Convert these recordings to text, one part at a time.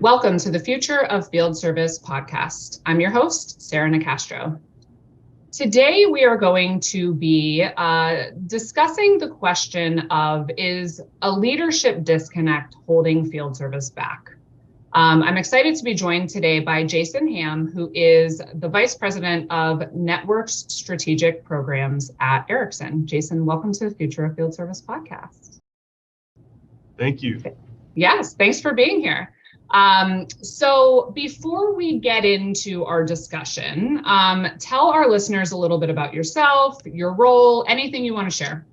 Welcome to the Future of Field Service podcast. I'm your host, Sarah Nicastro. Today, we are going to be discussing the question of, is a leadership disconnect holding field service back? I'm excited to be joined today by Jason Hamm, who is the Vice President of Networks Strategic Programs at Ericsson. Jason, welcome to the Future of Field Service podcast. Thank you. Yes, thanks for being here. So before we get into our discussion, tell our listeners a little bit about yourself, your role, anything you want to share.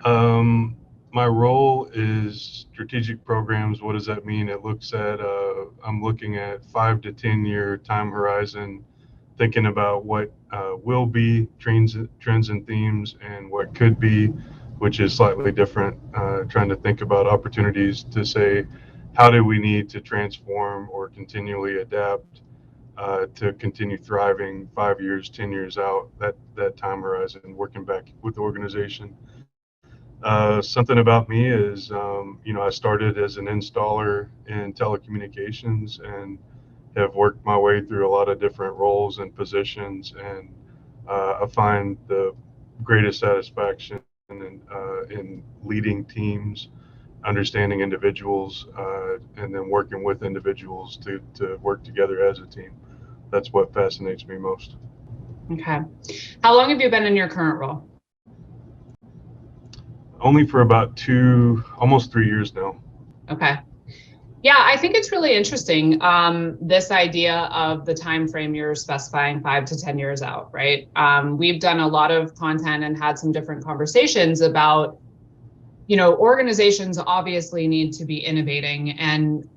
My role is strategic programs. What does that mean? It looks at, I'm looking at 5 to 10 year time horizon, thinking about what will be trends and themes and what could be, which is slightly different, trying to think about opportunities to say, how do we need to transform or continually adapt to continue thriving 5 years, 10 years out, that time horizon, working back with the organization. Something about me is, I started as an installer in telecommunications and have worked my way through a lot of different roles and positions. And I find the greatest satisfaction in leading teams, understanding individuals, and then working with individuals to work together as a team. That's what fascinates me most. Okay. How long have you been in your current role? Only for about almost 3 years now. Okay. Yeah, I think it's really interesting, this idea of the time frame you're specifying, 5 to 10 years out, right? We've done a lot of content and had some different conversations about, organizations obviously need to be innovating. And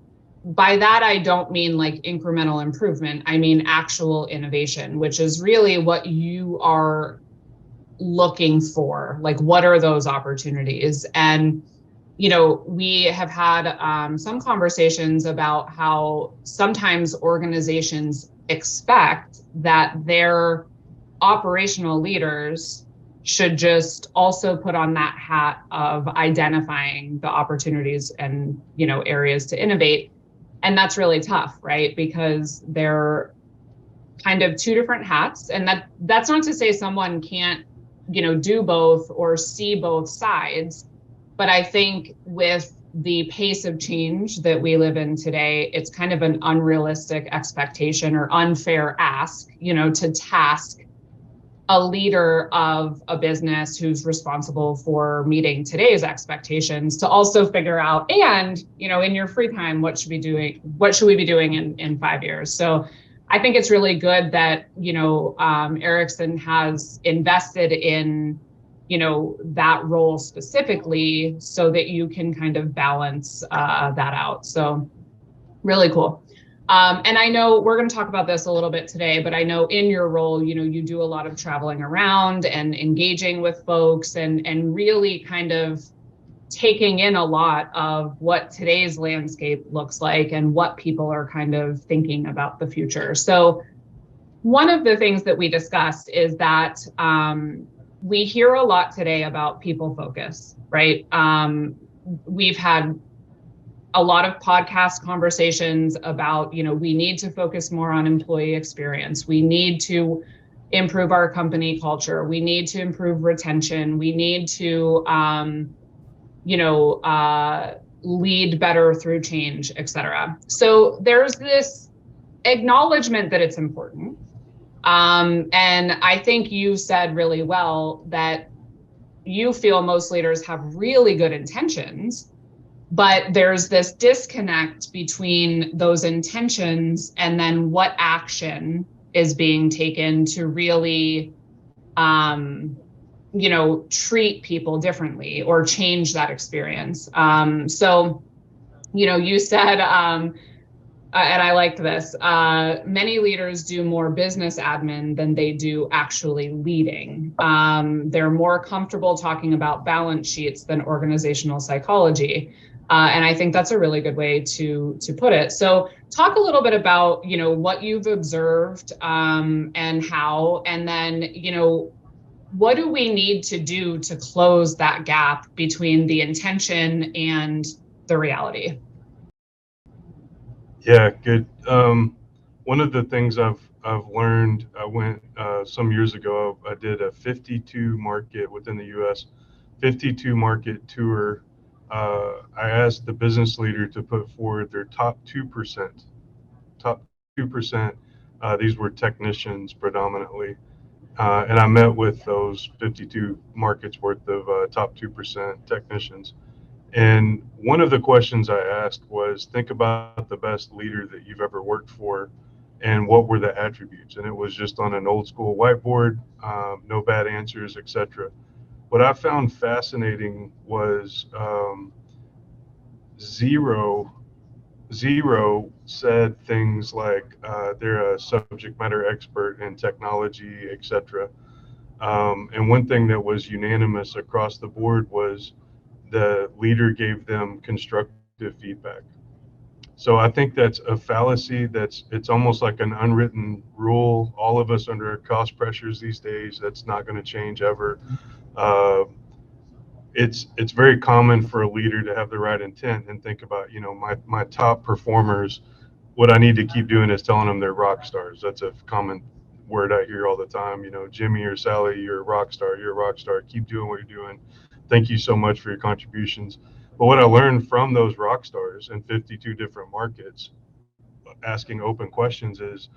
by that, I don't mean like incremental improvement. I mean actual innovation, which is really what you are looking for. Like, what are those opportunities? And we have had some conversations about how sometimes organizations expect that their operational leaders should just also put on that hat of identifying the opportunities and, areas to innovate. And that's really tough, right? Because they're kind of two different hats. And that's not to say someone can't, do both or see both sides. But I think with the pace of change that we live in today, it's kind of an unrealistic expectation or unfair ask, to task a leader of a business who's responsible for meeting today's expectations to also figure out, and, in your free time, what should we be doing in 5 years? So I think it's really good that, Ericsson has invested in, that role specifically so that you can kind of balance that out. So really cool. And I know we're going to talk about this a little bit today, but I know in your role, you do a lot of traveling around and engaging with folks and really kind of taking in a lot of what today's landscape looks like and what people are kind of thinking about the future. So one of the things that we discussed is that we hear a lot today about people focus, right? We've had a lot of podcast conversations about, we need to focus more on employee experience. We need to improve our company culture. We need to improve retention. We need to, lead better through change, et cetera. So there's this acknowledgement that it's important. And I think you said really well that you feel most leaders have really good intentions, but there's this disconnect between those intentions and then what action is being taken to really, treat people differently or change that experience. So, you said, and I liked this, many leaders do more business admin than they do actually leading. They're more comfortable talking about balance sheets than organizational psychology. And I think that's a really good way to put it. So talk a little bit about, what you've observed and how, and then, what do we need to do to close that gap between the intention and the reality? Yeah, good. One of the things I've learned, I went some years ago. I did a 52 market within the U.S. 52 market tour. I asked the business leader to put forward their top 2%. Top 2%. These were technicians predominantly, and I met with those 52 markets worth of top 2% technicians. And one of the questions I asked was, think about the best leader that you've ever worked for, and what were the attributes? And it was just on an old school whiteboard, no bad answers, etc. What I found fascinating was zero, zero said things like they're a subject matter expert in technology, etc. And one thing that was unanimous across the board was the leader gave them constructive feedback. So I think that's a fallacy. It's almost like an unwritten rule. All of us under cost pressures these days. That's not going to change ever. Uh, it's very common for a leader to have the right intent and think about, my top performers. What I need to keep doing is telling them they're rock stars. That's a common word I hear all the time. Jimmy or Sally, you're a rock star. You're a rock star. Keep doing what you're doing. Thank you so much for your contributions. But what I learned from those rock stars in 52 different markets, asking open questions, is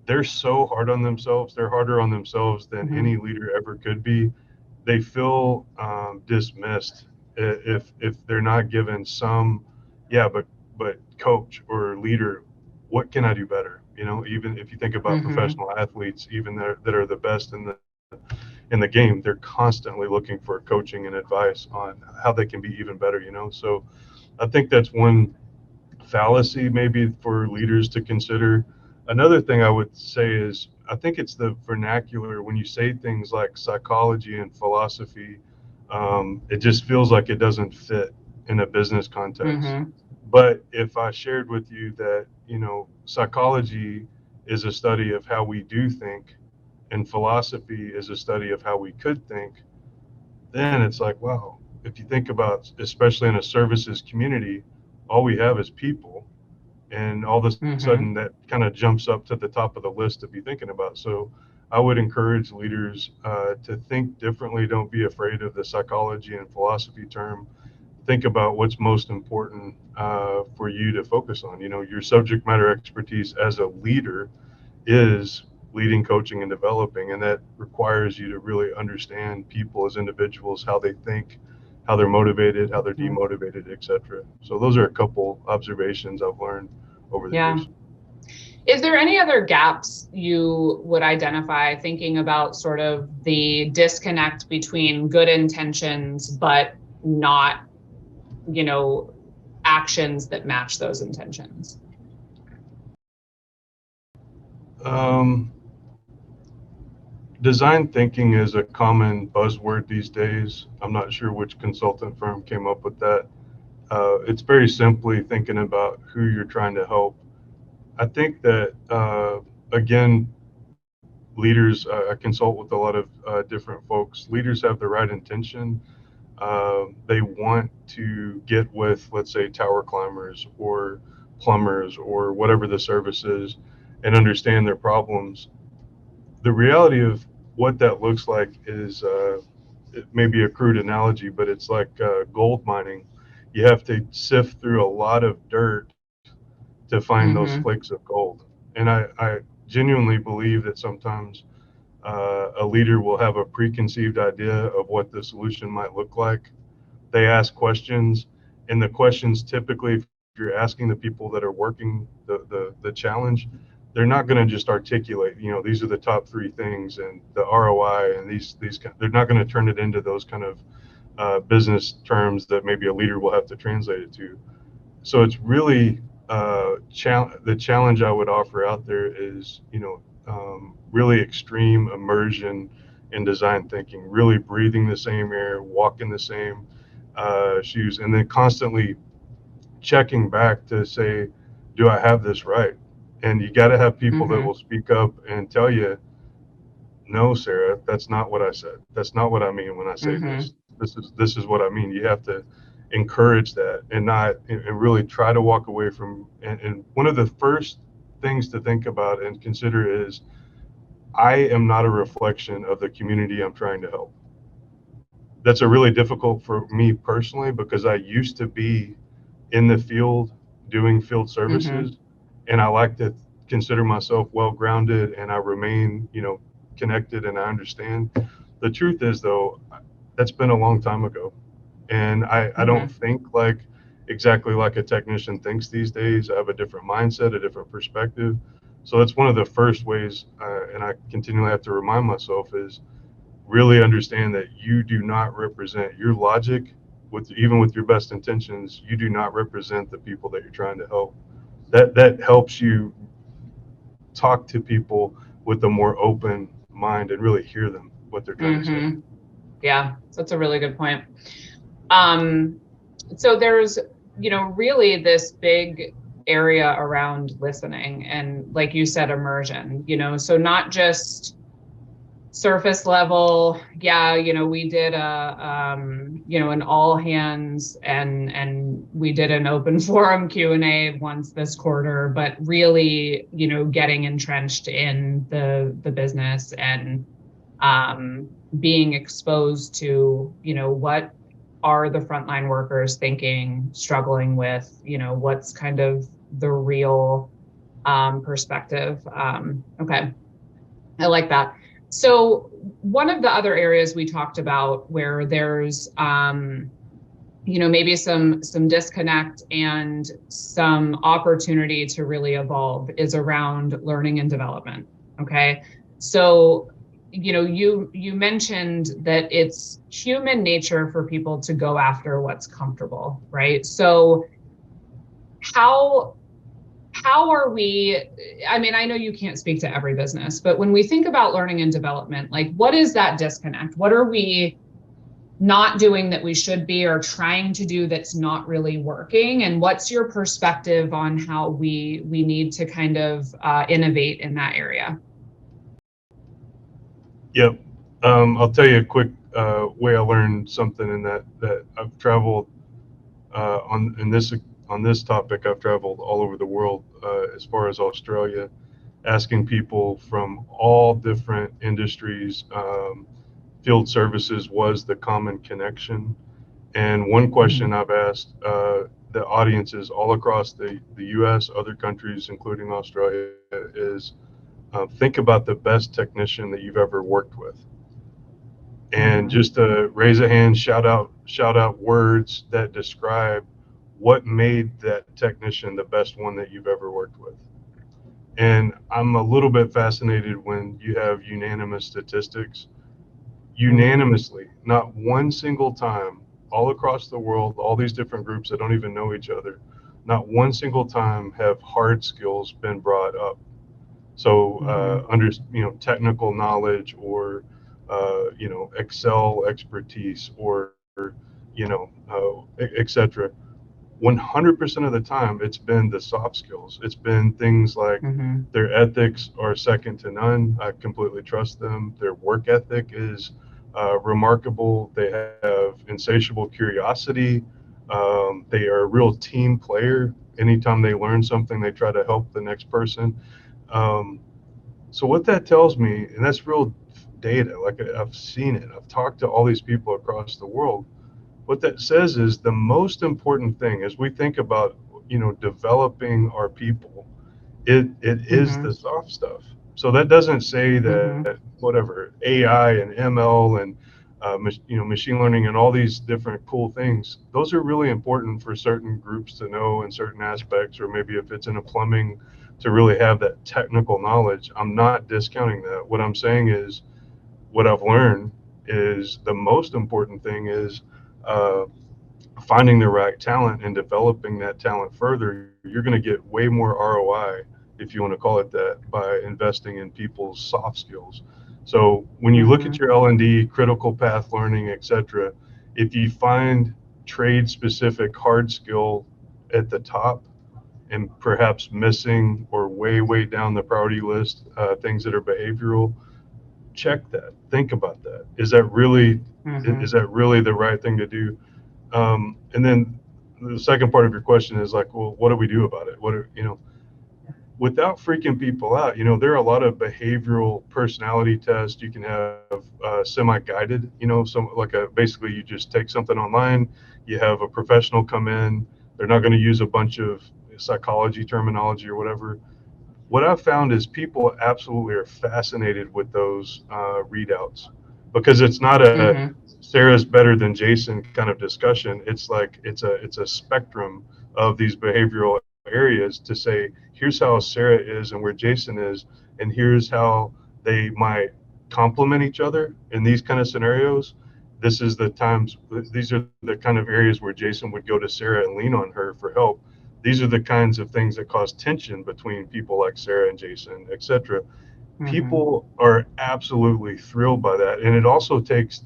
they're so hard on themselves. They're harder on themselves than Mm-hmm. any leader ever could be. They feel dismissed if they're not given some, yeah, but coach or leader, what can I do better? Even if you think about Mm-hmm. professional athletes, even that are the best in the game, they're constantly looking for coaching and advice on how they can be even better. So I think that's one fallacy maybe for leaders to consider. Another thing I would say is, I think it's the vernacular. When you say things like psychology and philosophy, it just feels like it doesn't fit in a business context. Mm-hmm. But if I shared with you that, psychology is a study of how we do think, and philosophy is a study of how we could think, then it's like, wow, if you think about, especially in a services community, all we have is people, and all of a sudden Mm-hmm. that kind of jumps up to the top of the list to be thinking about. So I would encourage leaders to think differently. Don't be afraid of the psychology and philosophy term. Think about what's most important for you to focus on. Your subject matter expertise as a leader is leading, coaching, and developing, and that requires you to really understand people as individuals, how they think, how they're motivated, how they're Mm-hmm. demotivated, etc. So those are a couple observations I've learned over the Yeah. years. Is there any other gaps you would identify thinking about sort of the disconnect between good intentions, but not, you know, actions that match those intentions? Um, Design thinking is a common buzzword these days. I'm not sure which consultant firm came up with that. It's very simply thinking about who you're trying to help. I think that, again, leaders, I consult with a lot of different folks. Leaders have the right intention. They want to get with, let's say, tower climbers or plumbers or whatever the service is, and understand their problems. The reality of what that looks like is, it may be a crude analogy, but it's like gold mining. You have to sift through a lot of dirt to find those Mm-hmm. flakes of gold. And I genuinely believe that sometimes a leader will have a preconceived idea of what the solution might look like. They ask questions, and the questions typically, if you're asking the people that are working the challenge, they're not going to just articulate, these are the top three things and the ROI and these. They're not going to turn it into those kind of business terms that maybe a leader will have to translate it to. So it's really the challenge I would offer out there is, really extreme immersion in design thinking, really breathing the same air, walking the same shoes, and then constantly checking back to say, do I have this right? And you got to have people that Mm-hmm. will speak up and tell you, no, Sarah, that's not what I said. That's not what I mean when I say Mm-hmm. this. This is what I mean. You have to. encourage that and not and really try to walk away from and one of the first things to think about and consider is I am not a reflection of the community I'm trying to help. That's a really difficult for me personally because I used to be in the field doing field Mm-hmm. services, and I like to consider myself well grounded and I remain, connected and I understand. The truth is though, that's been a long time ago. And I don't Mm-hmm. think like exactly like a technician thinks these days. I have a different mindset, a different perspective. So that's one of the first ways, and I continually have to remind myself is really understand that you do not represent your logic with even with your best intentions. You do not represent the people that you're trying to help. That helps you talk to people with a more open mind and really hear them what they're trying to say. Mm-hmm. Yeah, that's a really good point. Um, so there's, really this big area around listening and, like you said, immersion, so not just surface level. Yeah, we did an all hands and we did an open forum Q&A once this quarter, but really, getting entrenched in the business and being exposed to, what are the frontline workers thinking, struggling with, what's kind of the real perspective. Okay, I like that. So one of the other areas we talked about where there's maybe some disconnect and some opportunity to really evolve is around learning and development. Okay, so you mentioned that it's human nature for people to go after what's comfortable, right? So how are we, I mean, I know you can't speak to every business, but when we think about learning and development, like what is that disconnect? What are we not doing that we should be, or trying to do that's not really working? And what's your perspective on how we need to kind of innovate in that area? Yep. I'll tell you a quick way I learned something in that I've traveled on this topic. I've traveled all over the world as far as Australia, asking people from all different industries. Field services was the common connection. And one question I've asked the audiences all across the U.S., other countries, including Australia, is think about the best technician that you've ever worked with. And just to raise a hand, shout out words that describe what made that technician the best one that you've ever worked with. And I'm a little bit fascinated when you have unanimous statistics. Unanimously, not one single time, all across the world, all these different groups that don't even know each other, not one single time have hard skills been brought up. So under technical knowledge or Excel expertise or etc. 100% of the time, it's been the soft skills. It's been things like their ethics are second to none. I completely trust them. Their work ethic is remarkable. They have insatiable curiosity. They are a real team player. Anytime they learn something, they try to help the next person. Um, so what that tells me, and that's real data, like I've seen it, I've talked to all these people across the world. What that says is the most important thing as we think about, developing our people, it is the soft stuff. So that doesn't say that whatever AI and ML and machine learning and all these different cool things, those are really important for certain groups to know in certain aspects, or maybe if it's in a plumbing to really have that technical knowledge. I'm not discounting that. What I'm saying is what I've learned is the most important thing is uh, finding the right talent and developing that talent further. You're going to get way more ROI, if you want to call it that, by investing in people's soft skills. So when you look at your L&D, critical path learning, etc., if you find trade specific hard skill at the top and perhaps missing or way down the priority list, things that are behavioral, check that. Think about that. Is that really the right thing to do? And then the second part of your question is like, well, what do we do about it? What are, without freaking people out, there are a lot of behavioral personality tests. You can have semi-guided, basically you just take something online, you have a professional come in, they're not going to use a bunch of psychology terminology or whatever. What I've found is people absolutely are fascinated with those readouts because it's not a Mm-hmm. Sarah's better than Jason kind of discussion. It's like it's a spectrum of these behavioral areas to say here's how Sarah is and where Jason is, and here's how they might complement each other in these kind of scenarios. This is the times. These are the kind of areas where Jason would go to Sarah and lean on her for help. These are the kinds of things that cause tension between people like Sarah and Jason, etc. Mm-hmm. People are absolutely thrilled by that, and it also takes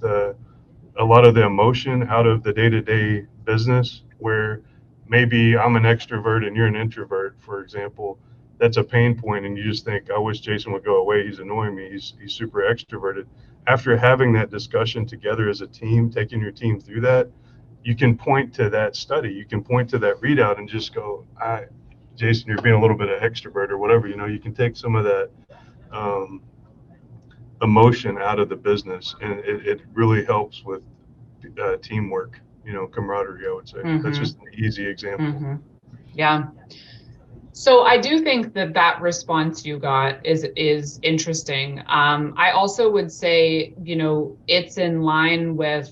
a lot of the emotion out of the day-to-day business where maybe I'm an extrovert and you're an introvert, for example. That's a pain point, and you just think, I wish Jason would go away. He's annoying me. He's super extroverted. After having that discussion together as a team, taking your team through that, you can point to that study, you can point to that readout and just go, Jason, you're being a little bit of extrovert or whatever. You can take some of that um, emotion out of the business, and it really helps with teamwork, camaraderie. I would say that's Mm-hmm. just an easy example. Mm-hmm. Yeah. So I do think that that response you got is interesting. I also would say, it's in line with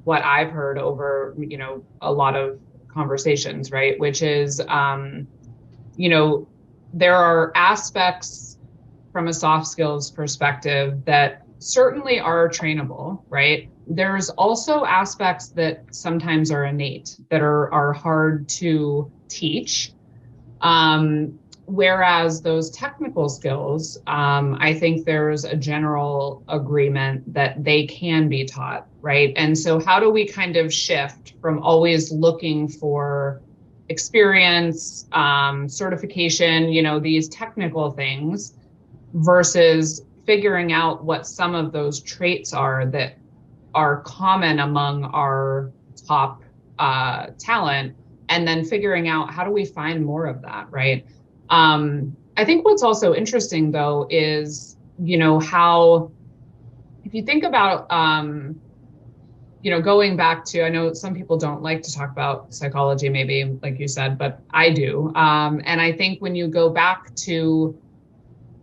what I've heard over, a lot of conversations, right? Which is, you know, there are aspects from a soft skills perspective that certainly are trainable, right? There's also aspects that sometimes are innate that are hard to teach. Whereas those technical skills, I think there's a general agreement that they can be taught, right? And so, how do we kind of shift from always looking for experience, certification, these technical things, versus figuring out what some of those traits are that are common among our top talent, and then figuring out how do we find more of that, right? I think what's also interesting though is, how, if you think about, going back to, I know some people don't like to talk about psychology, maybe like you said, but I do. And I think when you go back to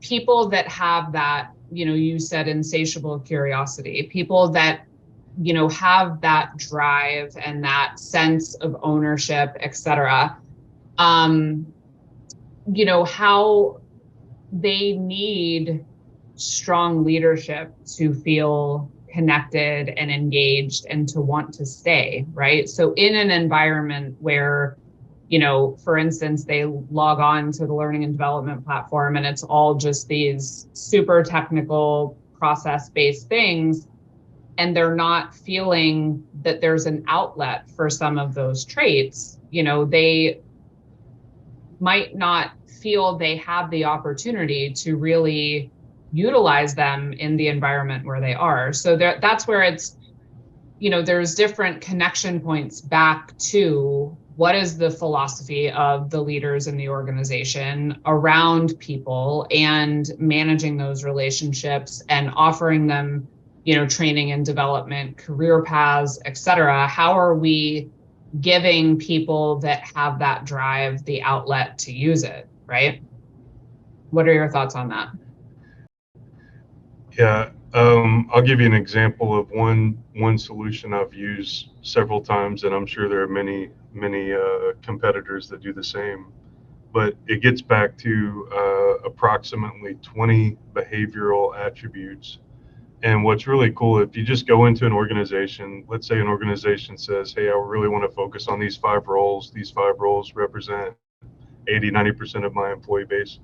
people that have that, you said insatiable curiosity, people that, have that drive and that sense of ownership, et cetera, how they need strong leadership to feel connected and engaged and to want to stay, right? So in an environment where, for instance, they log on to the learning and development platform and it's all just these super technical process-based things, and they're not feeling that there's an outlet for some of those traits, they might not feel they have the opportunity to really utilize them in the environment where they are. So that's where it's, there's different connection points back to what is the philosophy of the leaders in the organization around people and managing those relationships and offering them, training and development, career paths, et cetera. How are we giving people that have that drive the outlet to use it, right? What are your thoughts on that? Yeah, I'll give you an example of one solution I've used several times, and I'm sure there are many competitors that do the same. But it gets back to approximately 20 behavioral attributes. And what's really cool, if you just go into an organization, let's say an organization says, hey, I really want to focus on these 5 roles. These 5 roles represent 80, 90% of my employee base.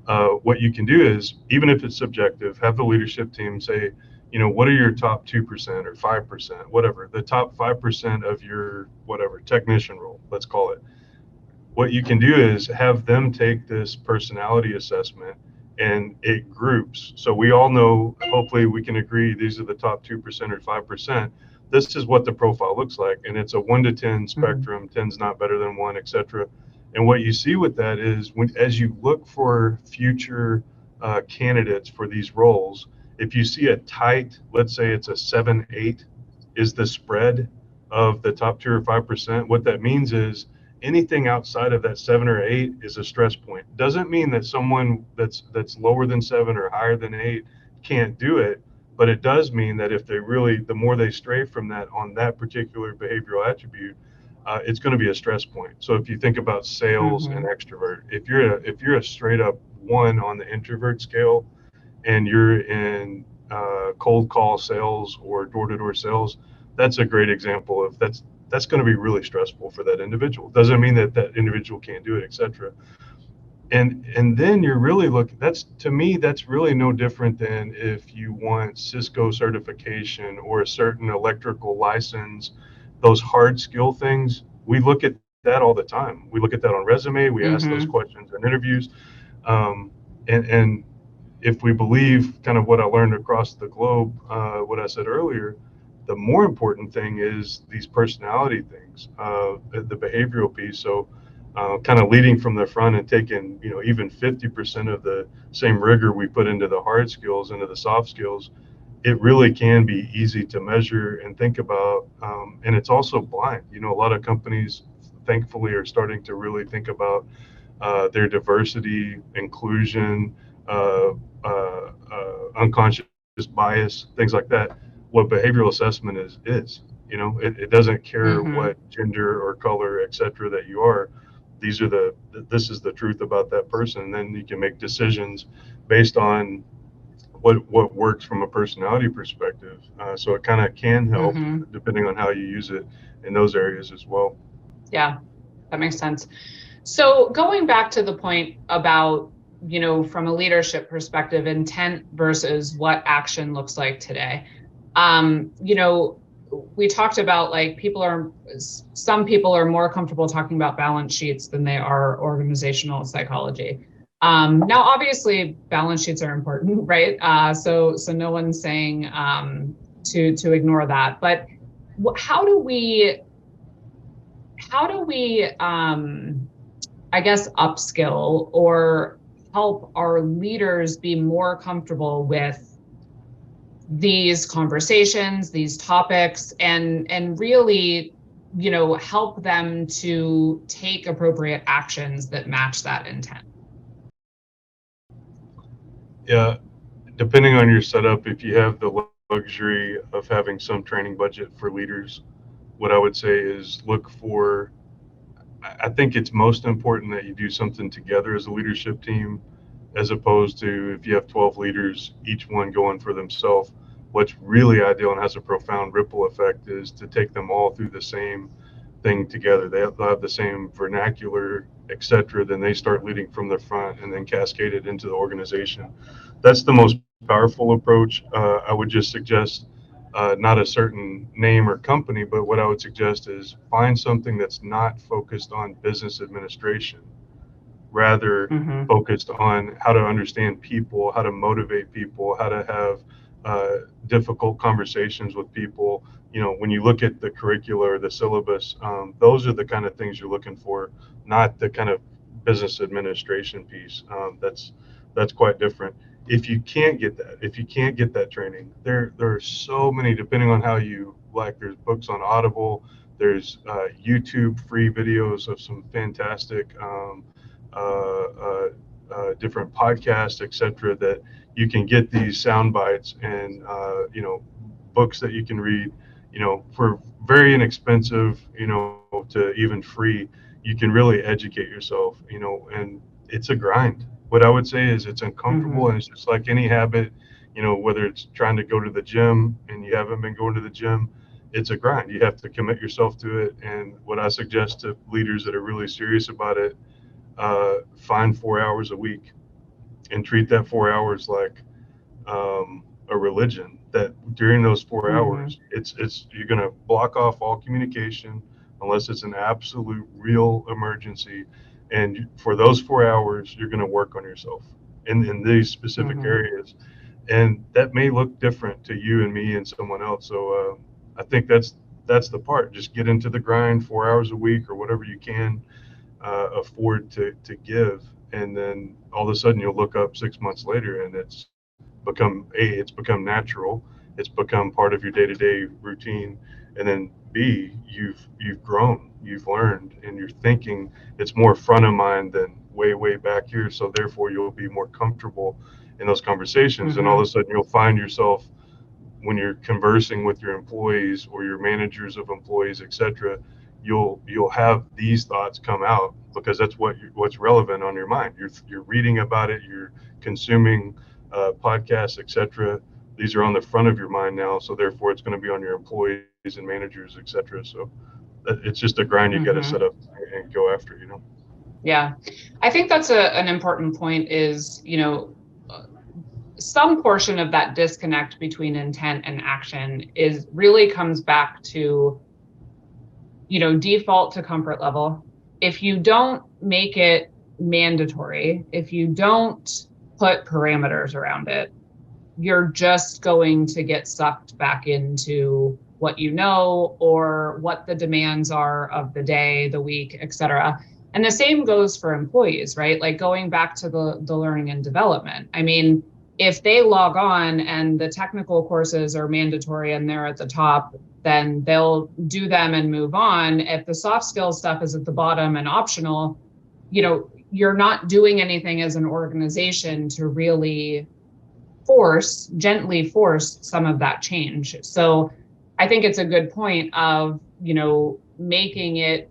What you can do is, even if it's subjective, have the leadership team say, what are your top 2% or 5%, whatever, the top 5% of your whatever technician role, let's call it. What you can do is have them take this personality assessment and it groups. So we all know, hopefully we can agree these are the top 2% or 5%. this is what the profile looks like, and it's a 1 to 10 Mhm. spectrum. 10's not better than 1, etc. And what you see with that is, as you look for future candidates for these roles, if you see a tight, let's say it's a 7-8 is the spread of the top 2 or 5%, what that means is anything outside of that 7 or 8 is a stress point. Doesn't mean that someone that's lower than 7 or higher than 8 can't do it, but it does mean that if they really, the more they stray from that on that particular behavioral attribute, it's going to be a stress point. So if you think about sales and Mhm. extrovert, if you're a straight up 1 on the introvert scale, and you're in cold call sales or door to door sales, that's a great example of that's going to be really stressful for that individual. Doesn't mean that that individual can't do it, etc. And then you're really looking, that's, to me, that's really no different than if you want Cisco certification or a certain electrical license. Those hard skill things, we look at that all the time. We look at that on resume, we ask those Mhm. questions in interviews. um, and if we believe kind of what I learned across the globe, what I said earlier, the more important thing is these personality things, the behavioral piece. So, kind of leading from the front and taking, even 50% of the same rigor we put into the hard skills, into the soft skills, it really can be easy to measure and think about. And it's also blind. A lot of companies, thankfully, are starting to really think about their diversity, inclusion, uh, unconscious bias, things like that. What behavioral assessment is, it doesn't care what Mhm. gender or color, et cetera, that you are. This is the truth about that person. And then you can make decisions based on what works from a personality perspective. So it kind of can help Mhm. depending on how you use it in those areas as well. Yeah, that makes sense. So going back to the point about, from a leadership perspective, intent versus what action looks like today. Um, you know, we talked about like some people are more comfortable talking about balance sheets than they are organizational psychology. Now, obviously, balance sheets are important, right? So no one's saying to ignore that. But how do we I guess, upskill or help our leaders be more comfortable with these conversations, these topics, and really, help them to take appropriate actions that match that intent? Yeah, depending on your setup, if you have the luxury of having some training budget for leaders, what I would say is look for, I think it's most important that you do something together as a leadership team, as opposed to if you have 12 leaders, each one going for themselves. What's really ideal and has a profound ripple effect is to take them all through the same thing together. They'll have the same vernacular, etc. Then they start leading from the front and then cascade it into the organization. That's the most powerful approach. I would just suggest not a certain name or company, but what I would suggest is find something that's not focused on business administration, rather Mm-hmm. focused on how to understand people, how to motivate people, how to have difficult conversations with people. When you look at the curricula or the syllabus, those are the kind of things you're looking for, not the kind of business administration piece. That's quite different. If you can't get that training, there are so many, depending on how you like. There's books on Audible. There's YouTube free videos of some fantastic different podcasts, etc., that you can get these sound bites and books that you can read, for very inexpensive, to even free. You can really educate yourself, and it's a grind. What I would say is it's uncomfortable, and Mm-hmm. it's just like any habit, whether it's trying to go to the gym and you haven't been going to the gym, it's a grind. You have to commit yourself to it. And what I suggest to leaders that are really serious about it, find 4 hours a week and treat that 4 hours like a religion. That during those 4 hours, Mm-hmm. it's you're gonna block off all communication unless it's an absolute real emergency. And for those 4 hours, you're gonna work on yourself in these specific Mm-hmm. areas. And that may look different to you and me and someone else. So I think that's the part. Just get into the grind 4 hours a week or whatever you can afford to give, and then all of a sudden you'll look up 6 months later and it's become natural, it's become part of your day-to-day routine, and then B, you've grown, you've learned, and you're thinking it's more front of mind than way back here, so therefore you'll be more comfortable in those conversations, and all of a sudden you'll find yourself when you're conversing with your employees or your managers of employees, etc., you'll have these thoughts come out because that's what's relevant on your mind. You're reading about it, you're consuming podcasts, etc. These are on the front of your mind now, so therefore it's going to be on your employees and managers, etc. So it's just a grind you got to set up and go after. Yeah, I think that's an important point. Is some portion of that disconnect between intent and action is really comes back to default to comfort level. If you don't make it mandatory, if you don't put parameters around it, you're just going to get sucked back into what you know or what the demands are of the day, the week, etc. And the same goes for employees, right? Like going back to the learning and development. I mean, if they log on and the technical courses are mandatory and they're at the top, then they'll do them and move on. If the soft skills stuff is at the bottom and optional, you're not doing anything as an organization to really gently force some of that change. So I think it's a good point of, making it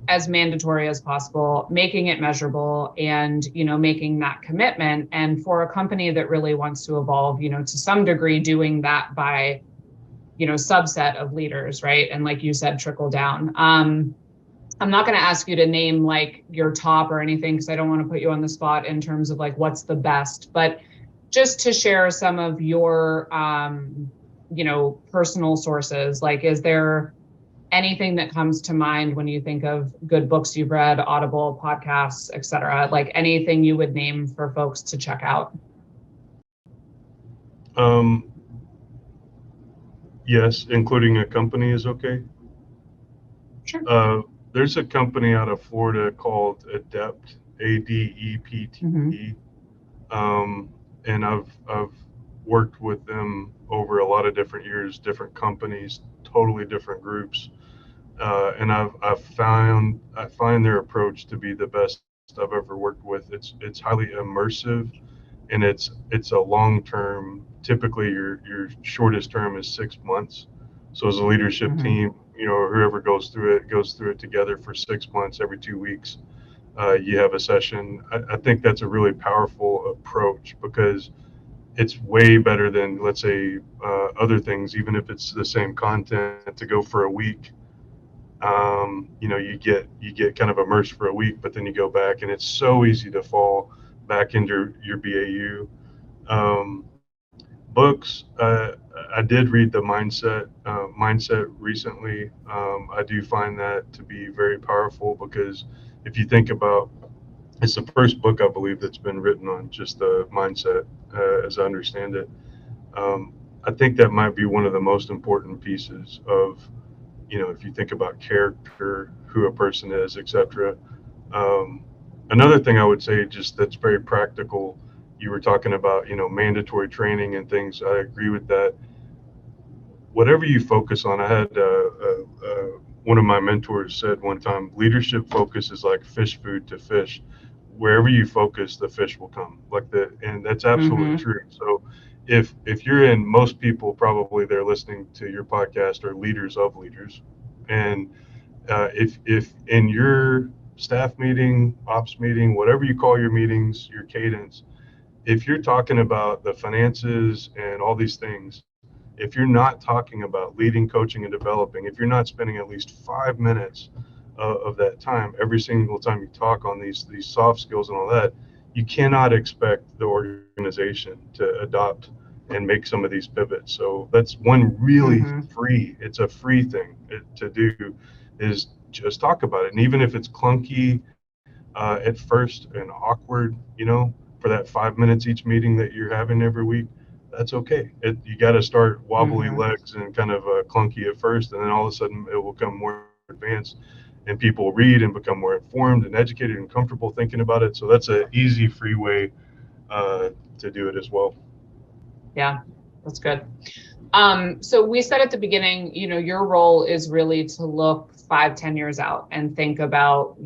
as mandatory as possible, making it measurable, and, making that commitment. And for a company that really wants to evolve, to some degree, doing that by, subset of leaders, right? And like you said, trickle down. I'm not going to ask you to name like your top or anything, because I don't want to put you on the spot in terms of like what's the best, but just to share some of your, personal sources. Like, is there anything that comes to mind when you think of good books you've read, Audible, podcasts, et cetera? Like anything you would name for folks to check out? Yes, including a company is okay. Sure. There's a company out of Florida called Adept, ADEPT. And I've worked with them over a lot of different years, different companies, totally different groups, and I find their approach to be the best I've ever worked with. It's highly immersive, and it's a long term. Typically, your shortest term is 6 months. So as a leadership team, whoever goes through it together for 6 months, every 2 weeks. You have a session. I think that's a really powerful approach because it's way better than, let's say, other things, even if it's the same content, to go for a week. You get kind of immersed for a week, but then you go back and it's so easy to fall back into your BAU. Books, I did read the mindset recently. I do find that to be very powerful because if you think about, it's the first book I believe that's been written on just the mindset, as I understand it. I think that might be one of the most important pieces of, if you think about character, who a person is, etc. Another thing I would say, just that's very practical. You were talking about, mandatory training and things. I agree with that. Whatever you focus on, I had one of my mentors said one time, leadership focus is like fish food to fish. Wherever you focus, the fish will come. And that's absolutely true. So if you're in, most people probably they're listening to your podcast are leaders of leaders, and if in your staff meeting, ops meeting, whatever you call your meetings, your cadence, if you're talking about the finances and all these things, if you're not talking about leading, coaching, and developing, if you're not spending at least 5 minutes of that time every single time you talk on these soft skills and all that, you cannot expect the organization to adopt and make some of these pivots. So that's one really free, it's a free thing to do, is just talk about it. And even if it's clunky at first and awkward, for that 5 minutes each meeting that you're having every week, that's okay. You got to start wobbly Mm-hmm. legs and kind of clunky at first, and then all of a sudden it will become more advanced, and people read and become more informed and educated and comfortable thinking about it. So that's an easy, free way to do it as well. Yeah, that's good. So we said at the beginning, your role is really to look 5, 10 years out and think about,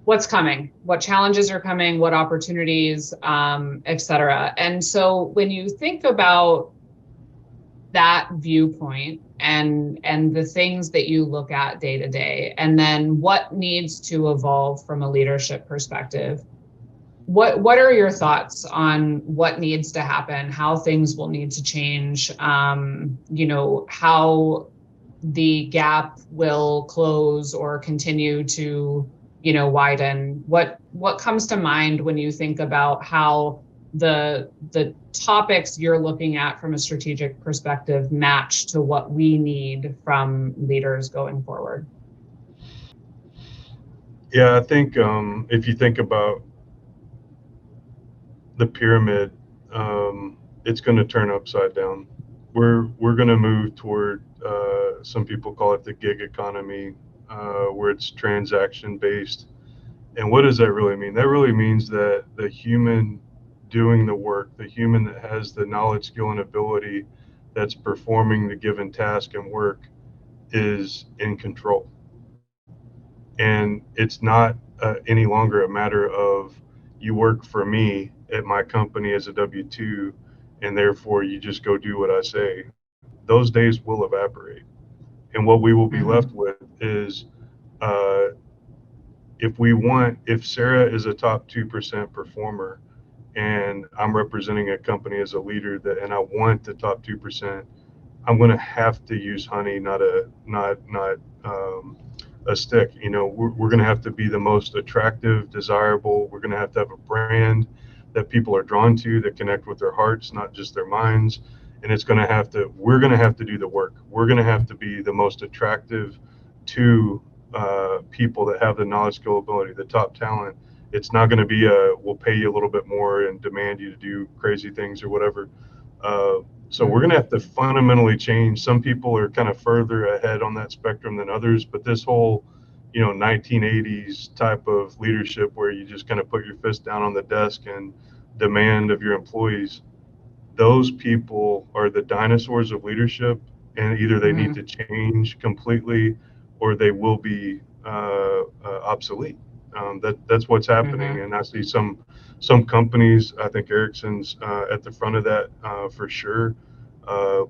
what's coming, what challenges are coming, what opportunities, et cetera. And so when you think about that viewpoint and the things that you look at day to day, and then what needs to evolve from a leadership perspective, what are your thoughts on what needs to happen, how things will need to change, how the gap will close or continue to, widen? What comes to mind when you think about how the topics you're looking at from a strategic perspective match to what we need from leaders going forward? Yeah, I think if you think about the pyramid, it's going to turn upside down. We're going to move toward some people call it the gig economy, where it's transaction based. And what does that really mean? That really means that the human doing the work, the human that has the knowledge, skill, and ability that's performing the given task and work is in control. And it's not any longer a matter of you work for me at my company as a W 2, and therefore you just go do what I say. Those days will evaporate. And what we will be Mm-hmm. left with is uh, if Sarah is a top 2% performer and I'm representing a company as a leader and I want the top 2%, I'm going to have to use honey, not a stick. We're going to have to be the most attractive, desirable. We're going to have a brand that people are drawn to, that connect with their hearts, not just their minds. And we're going to have to do the work. We're going to have to be the most attractive to people that have the knowledge, skill, ability, the top talent. It's not going to be we'll pay you a little bit more and demand you to do crazy things or whatever. So we're going to have to fundamentally change. Some people are kind of further ahead on that spectrum than others, but this whole, 1980s type of leadership where you just kind of put your fist down on the desk and demand of your employees, those people are the dinosaurs of leadership, and either they need Mm-hmm. to change completely or they will be obsolete. That's what's happening, Mm-hmm. and I see some companies. I think Ericsson's at the front of that for sure,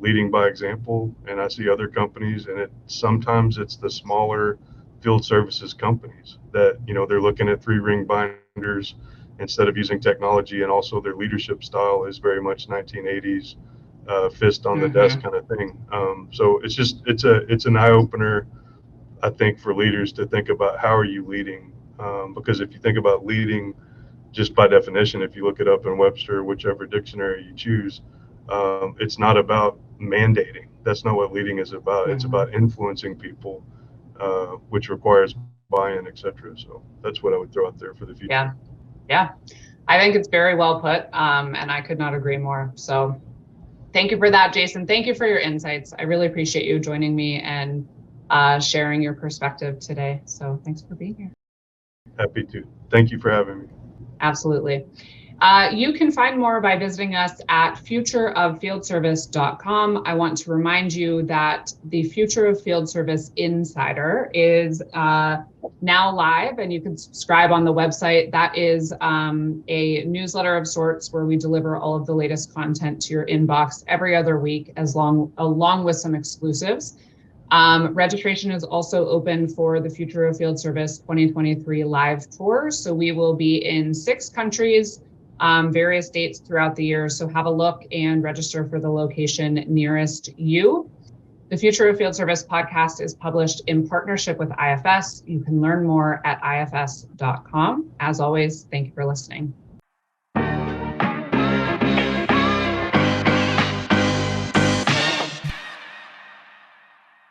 leading by example. And I see other companies, and sometimes it's the smaller field services companies that they're looking at 3-ring binders instead of using technology, and also their leadership style is very much 1980s fist on the desk Mm-hmm. kind of thing. So it's an eye opener, I think, for leaders to think about how are you leading, because if you think about leading just by definition, if you look it up in Webster, whichever dictionary you choose, it's not about mandating. That's not what leading is about. It's Mm-hmm. about influencing people, which requires buy-in, etc. So that's what I would throw out there for the future. Yeah. Yeah. I think it's very well put. And I could not agree more. So thank you for that, Jason. Thank you for your insights. I really appreciate you joining me and sharing your perspective today. So thanks for being here. Happy to. Thank you for having me. Absolutely. You can find more by visiting us at futureoffieldservice.com. I want to remind you that the Future of Field Service Insider is now live, and you can subscribe on the website. That is a newsletter of sorts where we deliver all of the latest content to your inbox every other week, along with some exclusives. Registration is also open for the Future of Field Service 2023 live tour. So we will be in 6 countries, various dates throughout the year. So have a look and register for the location nearest you. The Future of Field Service podcast is published in partnership with IFS. You can learn more at ifs.com. As always, thank you for listening.